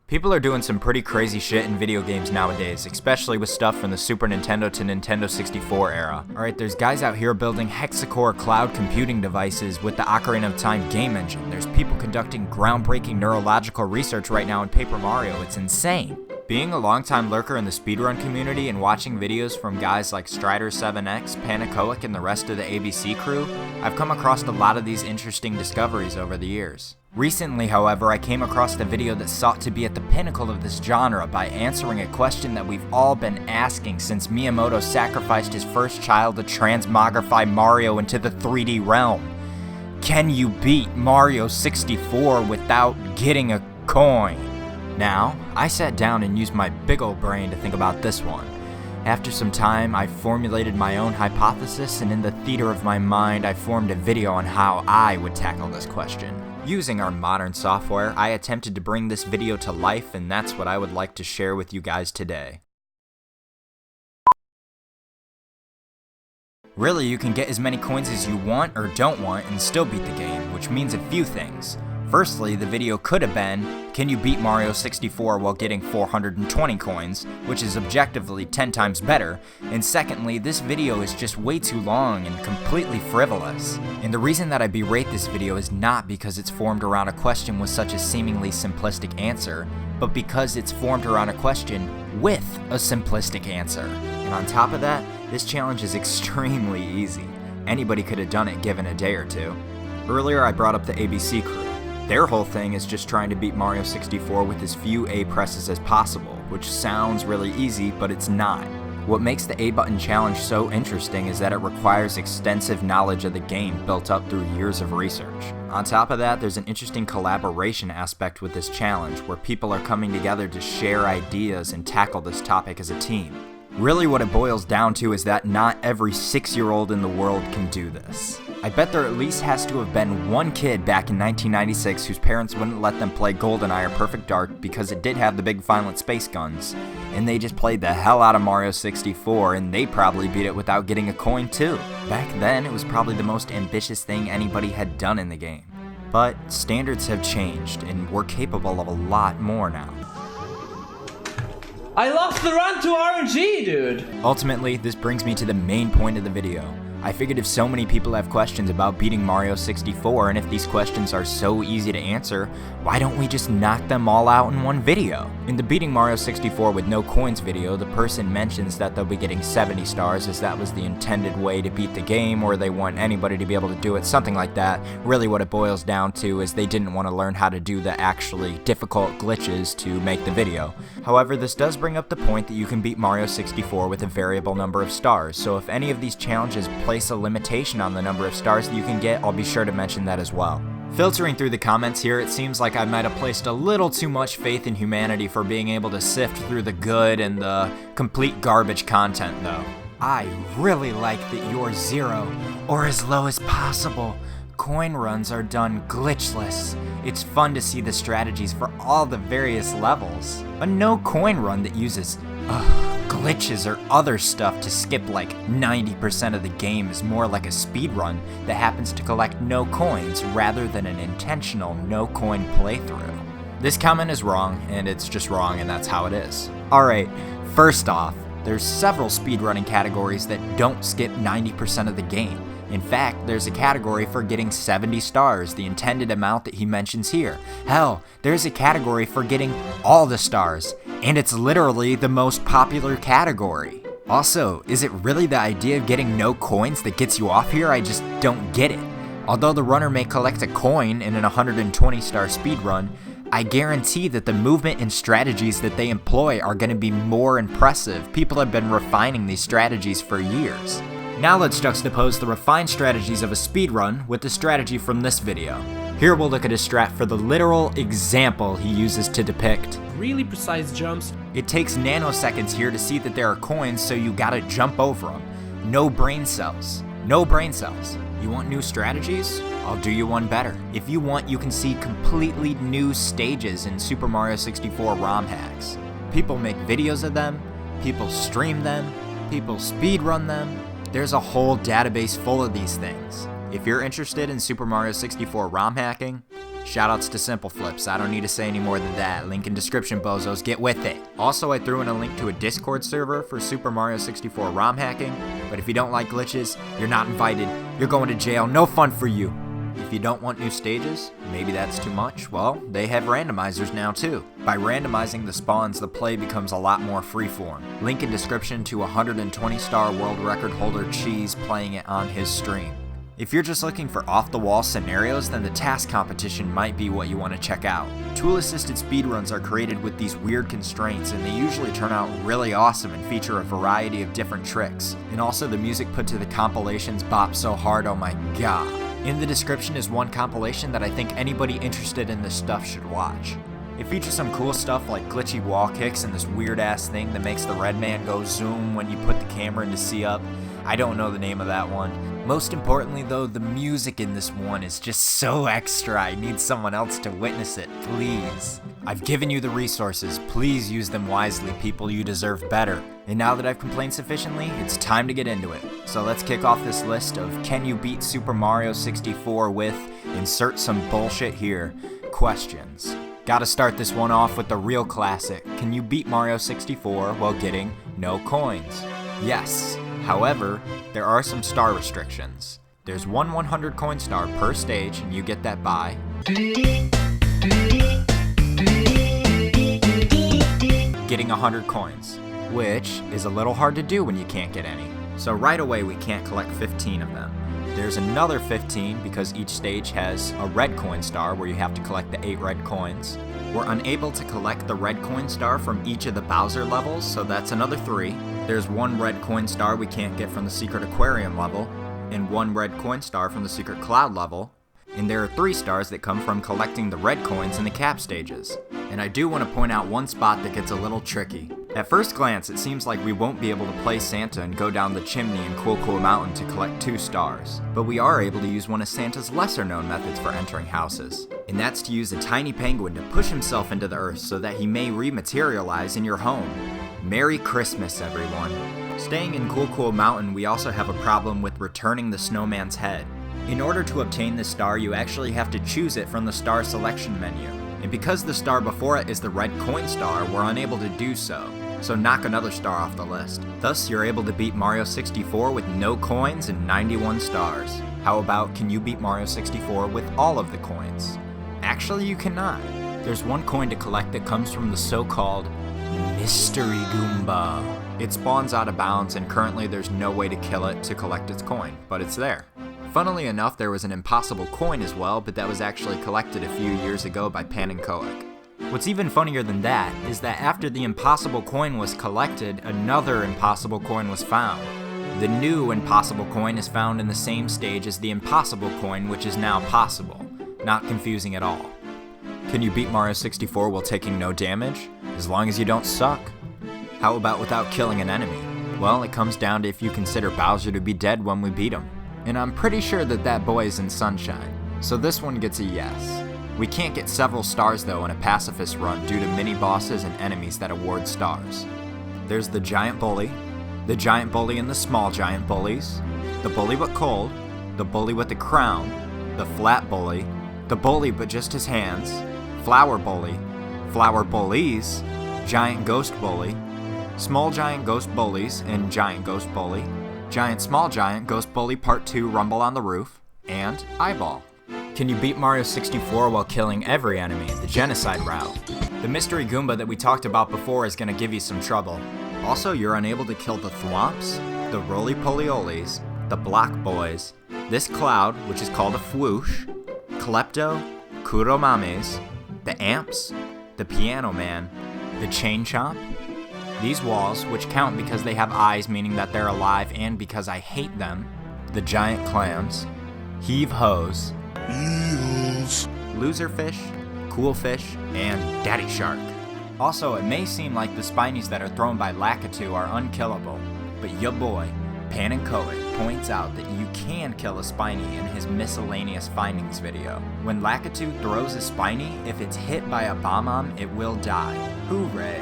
People are doing some pretty crazy shit in video games nowadays, especially with stuff from the Super Nintendo to Nintendo 64 era. Alright, there's guys out here building hexacore cloud computing devices with the Ocarina of Time game engine. There's people conducting groundbreaking neurological research right now in Paper Mario. It's insane. Being a longtime lurker in the speedrun community and watching videos from guys like Strider7X, Panacoic, and the rest of the ABC crew, I've come across a lot of these interesting discoveries over the years. Recently, however, I came across the video that sought to be at the pinnacle of this genre by answering a question that we've all been asking since Miyamoto sacrificed his first child to transmogrify Mario into the 3D realm. Can you beat Mario 64 without getting a coin? Now, I sat down and used my big ol' brain to think about this one. After some time, I formulated my own hypothesis, and in the theater of my mind, I formed a video on how I would tackle this question. Using our modern software, I attempted to bring this video to life, and that's what I would like to share with you guys today. Really, you can get as many coins as you want or don't want and still beat the game, which means a few things. Firstly, the video could have been, can you beat Mario 64 while getting 420 coins, which is objectively 10 times better, and secondly, this video is just way too long and completely frivolous. And the reason that I berate this video is not because it's formed around a question with such a seemingly simplistic answer, but because it's formed around a question with a simplistic answer. And on top of that, this challenge is extremely easy. Anybody could have done it given a day or two. Earlier I brought up the ABC crew. Their whole thing is just trying to beat Mario 64 with as few A presses as possible, which sounds really easy, but it's not. What makes the A button challenge so interesting is that it requires extensive knowledge of the game built up through years of research. On top of that, there's an interesting collaboration aspect with this challenge, where people are coming together to share ideas and tackle this topic as a team. Really what it boils down to is that not every 6-year-old in the world can do this. I bet there at least has to have been one kid back in 1996 whose parents wouldn't let them play GoldenEye or Perfect Dark because it did have the big violent space guns, and they just played the hell out of Mario 64, and they probably beat it without getting a coin too. Back then, it was probably the most ambitious thing anybody had done in the game. But standards have changed, and we're capable of a lot more now. I lost the run to RNG, dude! Ultimately, this brings me to the main point of the video. I figured if so many people have questions about beating Mario 64, and if these questions are so easy to answer, why don't we just knock them all out in one video? In the Beating Mario 64 with no coins video, the person mentions that they'll be getting 70 stars as that was the intended way to beat the game, or they want anybody to be able to do it, something like that. Really what it boils down to is they didn't want to learn how to do the actually difficult glitches to make the video. However, this does bring up the point that you can beat Mario 64 with a variable number of stars, so if any of these challenges place a limitation on the number of stars that you can get, I'll be sure to mention that as well. Filtering through the comments here, it seems like I might have placed a little too much faith in humanity for being able to sift through the good and the complete garbage content though. I really like that your 0, or as low as possible, coin runs are done glitchless. It's fun to see the strategies for all the various levels. A no coin run that uses glitches or other stuff to skip like 90% of the game is more like a speedrun that happens to collect no coins rather than an intentional no coin playthrough. This comment is wrong, and it's just wrong, and that's how it is. Alright, first off, there's several speedrunning categories that don't skip 90% of the game. In fact, there's a category for getting 70 stars, the intended amount that he mentions here. Hell, there's a category for getting all the stars, and it's literally the most popular category. Also, is it really the idea of getting no coins that gets you off here? I just don't get it. Although the runner may collect a coin in an 120-star speedrun, I guarantee that the movement and strategies that they employ are going to be more impressive. People have been refining these strategies for years. Now let's juxtapose the refined strategies of a speedrun with the strategy from this video. Here we'll look at his strat for the literal example he uses to depict. Really precise jumps. It takes nanoseconds here to see that there are coins, so you gotta jump over them. No brain cells. No brain cells. You want new strategies? I'll do you one better. If you want, you can see completely new stages in Super Mario 64 ROM hacks. People make videos of them, people stream them, people speedrun them. There's a whole database full of these things. If you're interested in Super Mario 64 ROM hacking, Shoutouts to Simple Flips, I don't need to say any more than that. Link in description, bozos, get with it. Also, I threw in a link to a Discord server for Super Mario 64 ROM hacking, but if you don't like glitches, you're not invited, you're going to jail, no fun for you. If you don't want new stages, maybe that's too much, well, they have randomizers now too. By randomizing the spawns, the play becomes a lot more freeform. Link in description to 120-star world record holder Cheese playing it on his stream. If you're just looking for off-the-wall scenarios, then the task competition might be what you want to check out. Tool-assisted speedruns are created with these weird constraints, and they usually turn out really awesome and feature a variety of different tricks. And also the music put to the compilations bop so hard, oh my god. In the description is one compilation that I think anybody interested in this stuff should watch. It features some cool stuff like glitchy wall kicks and this weird ass thing that makes the red man go zoom when you put the camera into C-up. I don't know the name of that one. Most importantly though, the music in this one is just so extra. I need someone else to witness it, please. I've given you the resources, please use them wisely, people, you deserve better. And now that I've complained sufficiently, it's time to get into it. So let's kick off this list of can you beat Super Mario 64 with, insert some bullshit here, questions. Gotta start this one off with the real classic. Can you beat Mario 64 while getting no coins? Yes. However, there are some star restrictions. There's one 100 coin star per stage, and you get that by getting 100 coins, which is a little hard to do when you can't get any. So right away we can't collect 15 of them. There's another 15 because each stage has a red coin star where you have to collect the 8 red coins. We're unable to collect the red coin star from each of the Bowser levels, so that's another 3. There's 1 red coin star we can't get from the secret aquarium level, and 1 red coin star from the secret cloud level, and there are 3 stars that come from collecting the red coins in the cap stages. And I do want to point out one spot that gets a little tricky. At first glance, it seems like we won't be able to play Santa and go down the chimney in Cool Cool Mountain to collect 2 stars. But we are able to use one of Santa's lesser known methods for entering houses. And that's to use a tiny penguin to push himself into the earth so that he may rematerialize in your home. Merry Christmas, everyone. Staying in Cool Cool Mountain, we also have a problem with returning the snowman's head. In order to obtain this star, you actually have to choose it from the star selection menu. And because the star before it is the red coin star, we're unable to do so. So knock another star off the list. Thus, you're able to beat Mario 64 with no coins and 91 stars. How about, can you beat Mario 64 with all of the coins? Actually, you cannot. There's 1 coin to collect that comes from the so-called Mystery Goomba. It spawns out of bounds, and currently there's no way to kill it to collect its coin, but it's there. Funnily enough, there was an impossible coin as well, but that was actually collected a few years ago by Pan and Koic. What's even funnier than that is that after the impossible coin was collected, another impossible coin was found. The new impossible coin is found in the same stage as the impossible coin, which is now possible. Not confusing at all. Can you beat Mario 64 while taking no damage? As long as you don't suck. How about without killing an enemy? Well, it comes down to if you consider Bowser to be dead when we beat him. And I'm pretty sure that boy is in Sunshine, so this one gets a yes. We can't get several stars though in a Pacifist run due to mini-bosses and enemies that award stars. There's the Giant Bully and the Small Giant Bullies, the Bully but Cold, the Bully with the Crown, the Flat Bully, the Bully but just his hands, Flower Bully, Flower Bullies, Giant Ghost Bully, Small Giant Ghost Bullies and Giant Ghost Bully, Giant Small Giant Ghost Bully Part 2 Rumble on the Roof, and Eyeball. Can you beat Mario 64 while killing every enemy, the genocide route? The Mystery Goomba that we talked about before is going to give you some trouble. Also, you're unable to kill the Thwomps, the Roly-Poly-Olies, the Block Boys, this cloud, which is called a Fwoosh, Klepto, Kuromames, the Amps, the Piano Man, the Chain Chomp, these walls, which count because they have eyes meaning that they're alive and because I hate them, the Giant Clams, Heave Hose, Loserfish, Coolfish, and Daddy Shark. Also, it may seem like the Spinies that are thrown by Lakitu are unkillable, but your boy, Pan and Koic, points out that you can kill a Spiny in his miscellaneous findings video. When Lakitu throws a Spiny, if it's hit by a Bomb-Omb, it will die. Hooray!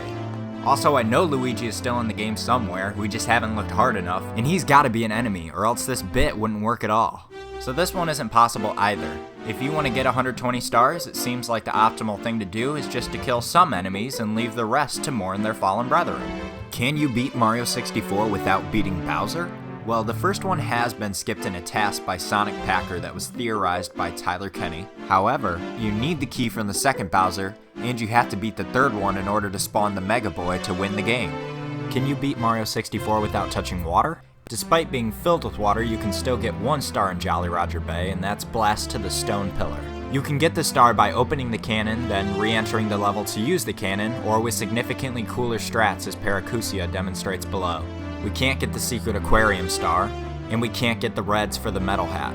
Also, I know Luigi is still in the game somewhere, we just haven't looked hard enough, and he's gotta be an enemy, or else this bit wouldn't work at all. So this one isn't possible either. If you want to get 120 stars, it seems like the optimal thing to do is just to kill some enemies and leave the rest to mourn their fallen brethren. Can you beat Mario 64 without beating Bowser? Well, the first one has been skipped in a task by Sonic Packer that was theorized by Tyler Kenny. However, you need the key from the second Bowser, and you have to beat the third one in order to spawn the Mega Boy to win the game. Can you beat Mario 64 without touching water? Despite being filled with water, you can still get 1 star in Jolly Roger Bay, and that's Blast to the Stone Pillar. You can get the star by opening the cannon, then re-entering the level to use the cannon, or with significantly cooler strats as Paracusia demonstrates below. We can't get the secret aquarium star, and we can't get the reds for the metal hat.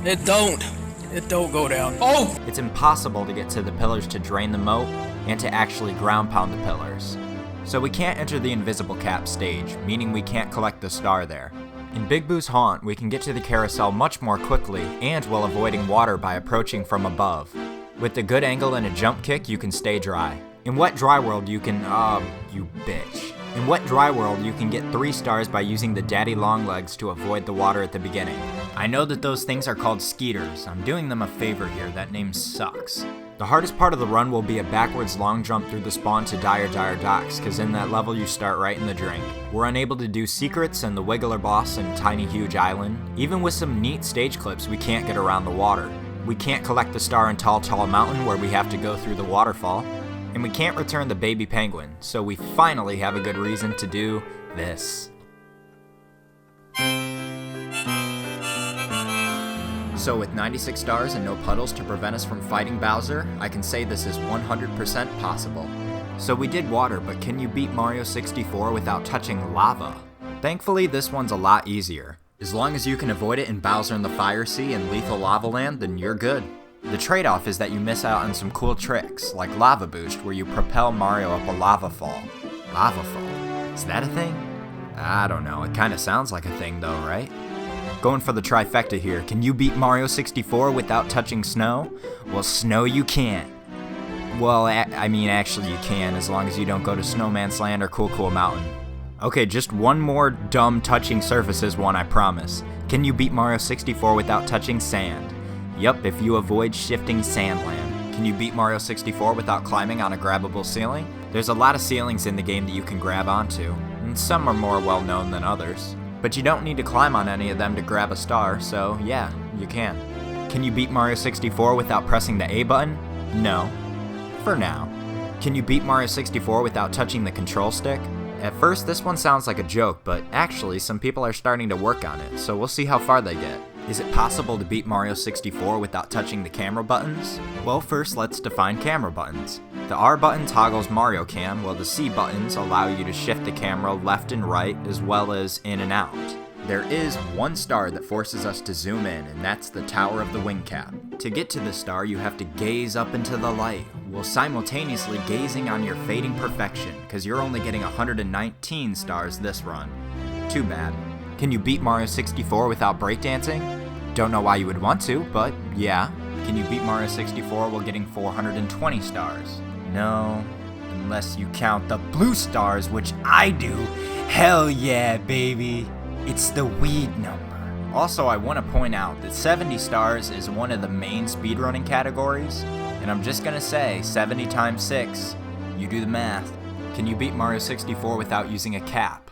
It don't go down. Oh! It's impossible to get to the pillars to drain the moat, and to actually ground pound the pillars. So we can't enter the invisible cap stage, meaning we can't collect the star there. In Big Boo's Haunt, we can get to the carousel much more quickly, and while avoiding water by approaching from above. With a good angle and a jump kick, you can stay dry. In Wet Dry World, you can, you bitch. In Wet Dry World, you can get 3 stars by using the Daddy Longlegs to avoid the water at the beginning. I know that those things are called skeeters. I'm doing them a favor here, that name sucks. The hardest part of the run will be a backwards long jump through the spawn to Dire Docks, cause in that level you start right in the drink. We're unable to do secrets and the Wiggler boss and Tiny Huge Island. Even with some neat stage clips, we can't get around the water. We can't collect the star in Tall Mountain where we have to go through the waterfall. And we can't return the baby penguin, so we finally have a good reason to do this. So with 96 stars and no puddles to prevent us from fighting Bowser, I can say this is 100% possible. So we did water, but can you beat Mario 64 without touching lava? Thankfully, this one's a lot easier. As long as you can avoid it in Bowser in the Fire Sea and Lethal Lava Land, then you're good. The trade-off is that you miss out on some cool tricks, like Lava Boost, where you propel Mario up a lava fall. Lava fall? Is that a thing? I don't know, it kinda sounds like a thing though, right? Going for the trifecta here, can you beat Mario 64 without touching snow? Well, snow you can't. Well, I mean actually you can, as long as you don't go to Snowman's Land or Cool Mountain. Okay, just one more dumb touching surfaces one, I promise. Can you beat Mario 64 without touching sand? Yup, if you avoid shifting Sandland. Can you beat Mario 64 without climbing on a grabbable ceiling? There's a lot of ceilings in the game that you can grab onto, and some are more well known than others. But you don't need to climb on any of them to grab a star, so yeah, you can. Can you beat Mario 64 without pressing the A button? No. For now. Can you beat Mario 64 without touching the control stick? At first, this one sounds like a joke, but actually, some people are starting to work on it, so we'll see how far they get. Is it possible to beat Mario 64 without touching the camera buttons? Well, first let's define camera buttons. The R button toggles Mario Cam, while the C buttons allow you to shift the camera left and right, as well as in and out. There is 1 star that forces us to zoom in, and that's the Tower of the Wing Cap. To get to the star, you have to gaze up into the light, while simultaneously gazing on your fading perfection, because you're only getting 119 stars this run. Too bad. Can you beat Mario 64 without breakdancing? Don't know why you would want to, but yeah. Can you beat Mario 64 while getting 420 stars? No, unless you count the blue stars, which I do. Hell yeah, baby. It's the weed number. Also, I want to point out that 70 stars is one of the main speedrunning categories, and I'm just gonna say 70 times 6, you do the math. Can you beat Mario 64 without using a cap?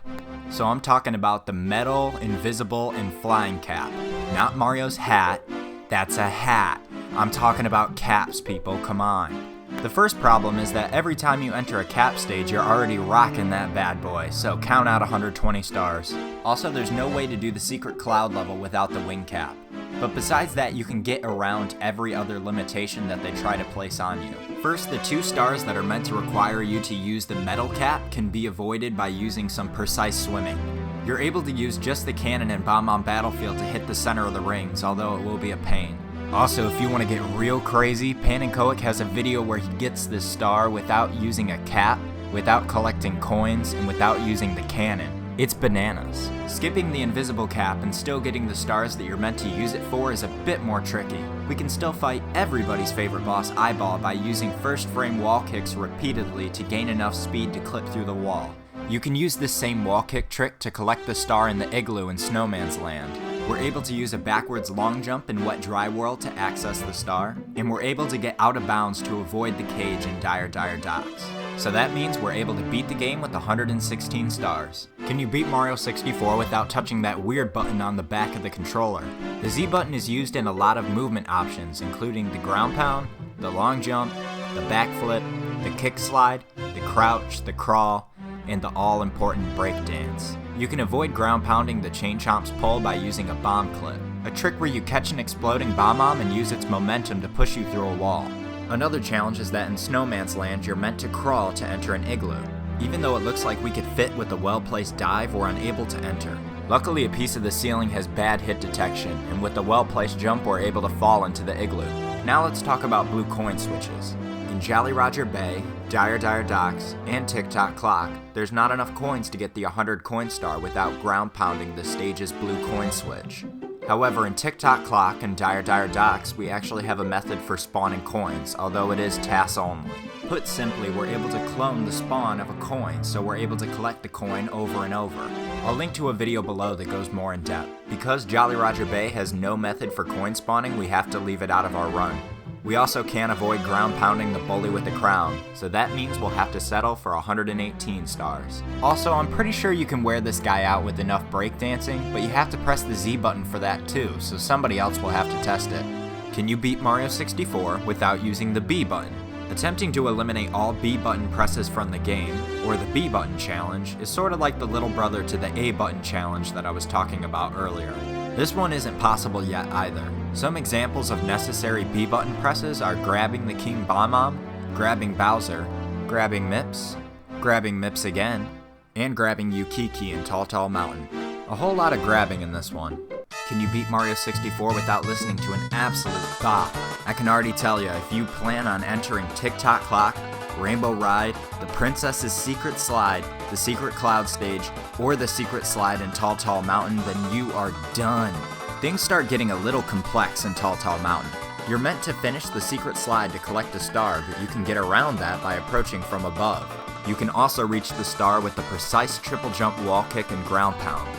So I'm talking about the metal, invisible, and flying cap. Not Mario's hat, that's a hat. I'm talking about caps, people, come on. The first problem is that every time you enter a cap stage, you're already rocking that bad boy, so count out 120 stars. Also, there's no way to do the secret cloud level without the wing cap. But besides that, you can get around every other limitation that they try to place on you. First, the 2 stars that are meant to require you to use the metal cap can be avoided by using some precise swimming. You're able to use just the cannon and bomb-on battlefield to hit the center of the rings, although it will be a pain. Also, if you want to get real crazy, Panenkoic has a video where he gets this star without using a cap, without collecting coins, and without using the cannon. It's bananas. Skipping the invisible cap and still getting the stars that you're meant to use it for is a bit more tricky. We can still fight everybody's favorite boss, Eyeball, by using first frame wall kicks repeatedly to gain enough speed to clip through the wall. You can use this same wall kick trick to collect the star in the igloo in Snowman's Land. We're able to use a backwards long jump in Wet Dry Whirl to access the star, and we're able to get out of bounds to avoid the cage in Dire Docks. So that means we're able to beat the game with 116 stars. Can you beat Mario 64 without touching that weird button on the back of the controller? The Z button is used in a lot of movement options, including the ground pound, the long jump, the backflip, the kick slide, the crouch, the crawl, and the all-important breakdance. You can avoid ground pounding the Chain Chomp's pole by using a bomb clip, a trick where you catch an exploding bomb and use its momentum to push you through a wall. Another challenge is that in Snowman's Land you're meant to crawl to enter an igloo. Even though it looks like we could fit with a well-placed dive, we're unable to enter. Luckily, a piece of the ceiling has bad hit detection, and with a well-placed jump we're able to fall into the igloo. Now let's talk about blue coin switches. In Jolly Roger Bay, Dire Docks, and Tick-Tock Clock, there's not enough coins to get the 100 coin star without ground pounding the stage's blue coin switch. However, in Tick-Tock Clock and Dire Docks, we actually have a method for spawning coins, although it is TAS only. Put simply, we're able to clone the spawn of a coin, so we're able to collect the coin over and over. I'll link to a video below that goes more in depth. Because Jolly Roger Bay has no method for coin spawning, we have to leave it out of our run. We also can't avoid ground pounding the bully with the crown, so that means we'll have to settle for 118 stars. Also, I'm pretty sure you can wear this guy out with enough breakdancing, but you have to press the Z button for that too, so somebody else will have to test it. Can you beat Mario 64 without using the B button? Attempting to eliminate all B button presses from the game, or the B button challenge, is sort of like the little brother to the A button challenge that I was talking about earlier. This one isn't possible yet either. Some examples of necessary B button presses are grabbing the King Bomb, grabbing Bowser, grabbing Mips again, and grabbing Yukiki in Tall Mountain. A whole lot of grabbing in this one. Can you beat Mario 64 without listening to an absolute bop? I can already tell you, if you plan on entering Tick-Tock Clock, Rainbow Ride, the Princess's Secret Slide, the Secret Cloud Stage, or the Secret Slide in Tall Mountain, then you are done. Things start getting a little complex in Tall Mountain. You're meant to finish the Secret Slide to collect a star, but you can get around that by approaching from above. You can also reach the star with the precise triple jump wall kick and ground pound.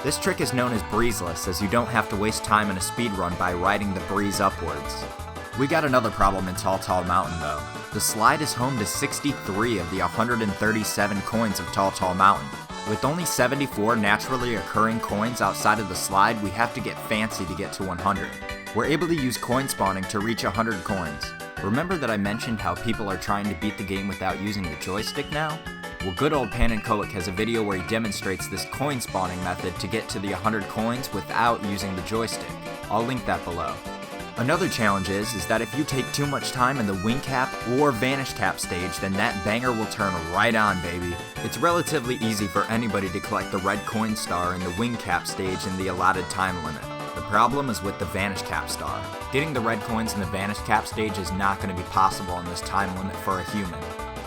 This trick is known as breezeless, as you don't have to waste time in a speedrun by riding the breeze upwards. We got another problem in Tall Mountain though. The slide is home to 63 of the 137 coins of Tall Mountain. With only 74 naturally occurring coins outside of the slide, we have to get fancy to get to 100. We're able to use coin spawning to reach 100 coins. Remember that I mentioned how people are trying to beat the game without using the joystick now? Well, good old Panenkoic has a video where he demonstrates this coin spawning method to get to the 100 coins without using the joystick. I'll link that below. Another challenge is that if you take too much time in the Wing Cap or Vanish Cap stage, then that banger will turn right on, baby. It's relatively easy for anybody to collect the red coin star in the Wing Cap stage in the allotted time limit. The problem is with the Vanish Cap star. Getting the red coins in the Vanish Cap stage is not going to be possible in this time limit for a human.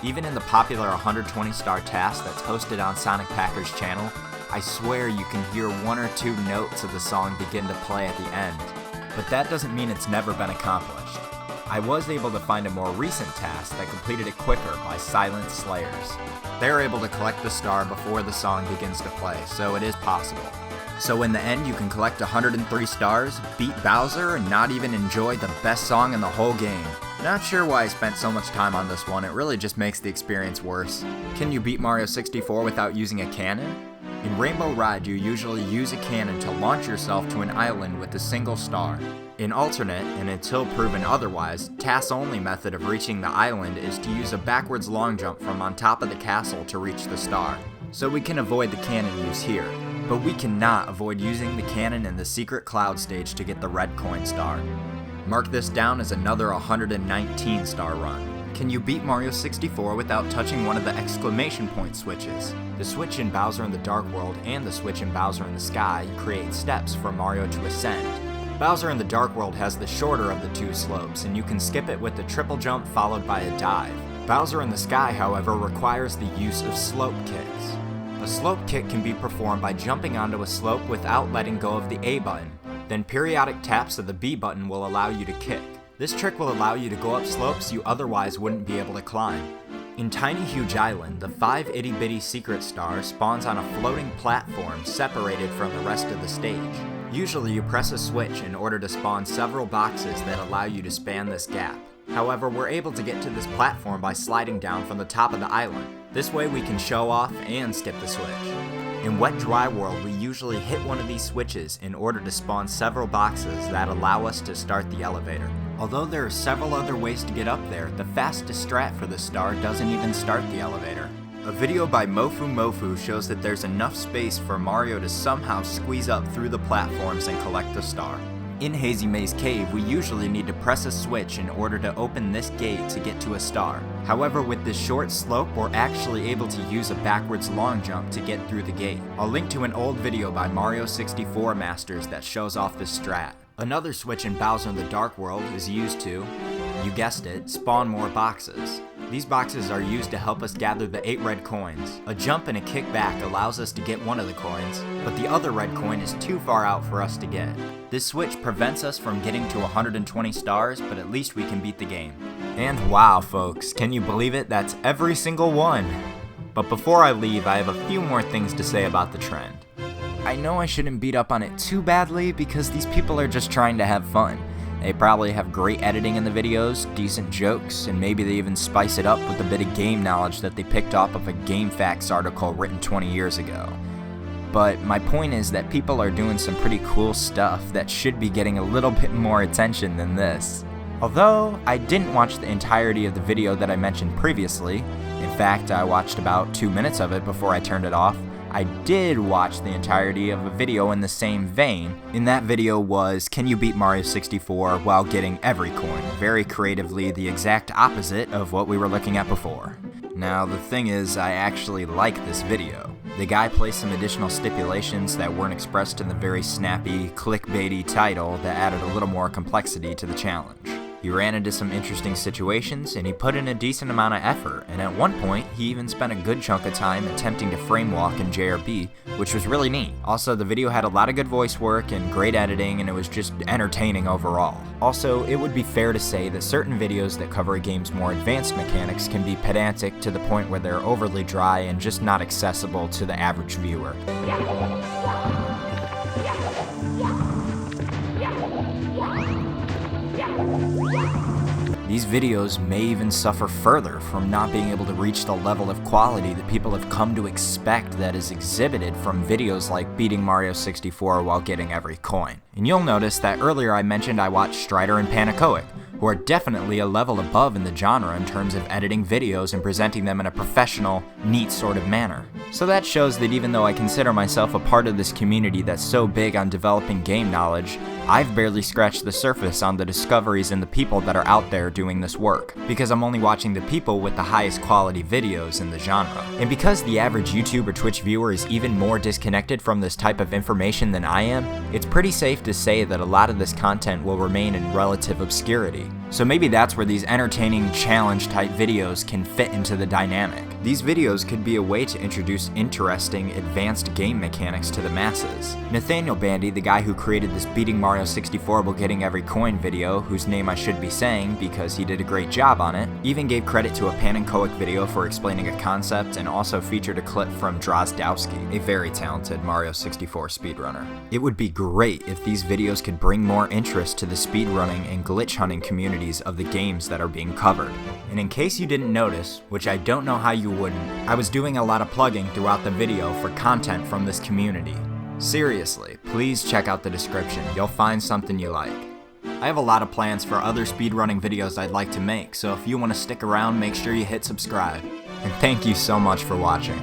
Even in the popular 120 star task that's hosted on Sonic Packer's channel, I swear you can hear one or two notes of the song begin to play at the end. But that doesn't mean it's never been accomplished. I was able to find a more recent task that completed it quicker by Silent Slayers. They're able to collect the star before the song begins to play, so it is possible. So in the end, you can collect 103 stars, beat Bowser, and not even enjoy the best song in the whole game. Not sure why I spent so much time on this one, it really just makes the experience worse. Can you beat Mario 64 without using a cannon? In Rainbow Ride, you usually use a cannon to launch yourself to an island with a single star. In alternate, and until proven otherwise, TAS-only method of reaching the island is to use a backwards long jump from on top of the castle to reach the star. So we can avoid the cannon use here, but we cannot avoid using the cannon in the Secret Cloud stage to get the red coin star. Mark this down as another 119 star run. Can you beat Mario 64 without touching one of the exclamation point switches? The switch in Bowser in the Dark World and the switch in Bowser in the Sky create steps for Mario to ascend. Bowser in the Dark World has the shorter of the two slopes, and you can skip it with the triple jump followed by a dive. Bowser in the Sky, however, requires the use of slope kicks. A slope kick can be performed by jumping onto a slope without letting go of the A button. Then periodic taps of the B button will allow you to kick. This trick will allow you to go up slopes you otherwise wouldn't be able to climb. In Tiny Huge Island, the 5 itty bitty secret star spawns on a floating platform separated from the rest of the stage. Usually you press a switch in order to spawn several boxes that allow you to span this gap. However, we're able to get to this platform by sliding down from the top of the island. This way we can show off and skip the switch. In Wet Dry World, we usually hit one of these switches in order to spawn several boxes that allow us to start the elevator. Although there are several other ways to get up there, the fastest strat for the star doesn't even start the elevator. A video by Mofu shows that there's enough space for Mario to somehow squeeze up through the platforms and collect a star. In Hazy Maze Cave, we usually need to press a switch in order to open this gate to get to a star. However, with this short slope, we're actually able to use a backwards long jump to get through the gate. I'll link to an old video by Mario 64 Masters that shows off this strat. Another switch in Bowser in the Dark World is used to, you guessed it, spawn more boxes. These boxes are used to help us gather the 8 red coins. A jump and a kick back allows us to get one of the coins, but the other red coin is too far out for us to get. This switch prevents us from getting to 120 stars, but at least we can beat the game. And wow folks, can you believe it? That's every single one! But before I leave, I have a few more things to say about the trend. I know I shouldn't beat up on it too badly because these people are just trying to have fun. They probably have great editing in the videos, decent jokes, and maybe they even spice it up with a bit of game knowledge that they picked up of a GameFAQs article written 20 years ago. But my point is that people are doing some pretty cool stuff that should be getting a little bit more attention than this. Although, I didn't watch the entirety of the video that I mentioned previously. In fact, I watched about 2 minutes of it before I turned it off. I did watch the entirety of a video in the same vein. In that video was, can you beat Mario 64 while getting every coin? Very creatively the exact opposite of what we were looking at before. Now the thing is, I actually like this video. The guy placed some additional stipulations that weren't expressed in the very snappy, clickbaity title that added a little more complexity to the challenge. He ran into some interesting situations, and he put in a decent amount of effort, and at one point, he even spent a good chunk of time attempting to frame walk in JRB, which was really neat. Also, the video had a lot of good voice work and great editing, and it was just entertaining overall. Also, it would be fair to say that certain videos that cover a game's more advanced mechanics can be pedantic to the point where they're overly dry and just not accessible to the average viewer. These videos may even suffer further from not being able to reach the level of quality that people have come to expect that is exhibited from videos like beating Mario 64 while getting every coin. And you'll notice that earlier I mentioned I watched Strider and Panacoic, who are definitely a level above in the genre in terms of editing videos and presenting them in a professional, neat sort of manner. So that shows that even though I consider myself a part of this community that's so big on developing game knowledge, I've barely scratched the surface on the discoveries and the people that are out there doing this work, because I'm only watching the people with the highest quality videos in the genre. And because the average YouTube or Twitch viewer is even more disconnected from this type of information than I am, it's pretty safe to say that a lot of this content will remain in relative obscurity. So maybe that's where these entertaining challenge type videos can fit into the dynamic. These videos could be a way to introduce interesting, advanced game mechanics to the masses. Nathaniel Bandy, the guy who created this beating Mario 64 while getting every coin video, whose name I should be saying because he did a great job on it, even gave credit to a Panacoic video for explaining a concept and also featured a clip from Drozdowski, a very talented Mario 64 speedrunner. It would be great if these videos could bring more interest to the speedrunning and glitch hunting communities of the games that are being covered. And in case you didn't notice, which I don't know how you wouldn't, I was doing a lot of plugging throughout the video for content from this community. Seriously, please check out the description, you'll find something you like. I have a lot of plans for other speedrunning videos I'd like to make, so if you want to stick around, make sure you hit subscribe. And thank you so much for watching.